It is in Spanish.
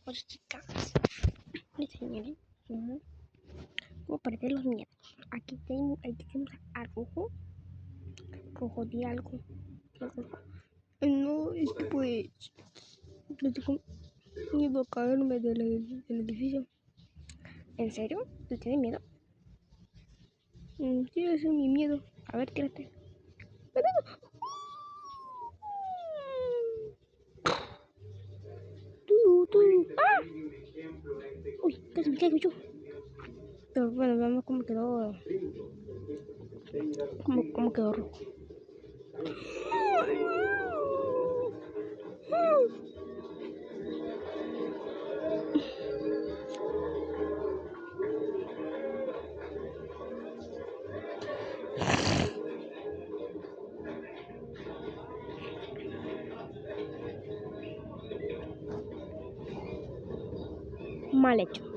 Hola chicas, les enseñaré cómo perder los miedos. Aquí tenemos a rojo de algo. No, pues le tengo miedo a caerme del edificio. ¿En serio? ¿Le tienes miedo? Sí, ese es mi miedo. A ver, tírate. ¡Ah! Uy, casi me caigo yo. Pero bueno, veamos cómo quedó. ¿Cómo quedó rojo? Mal hecho.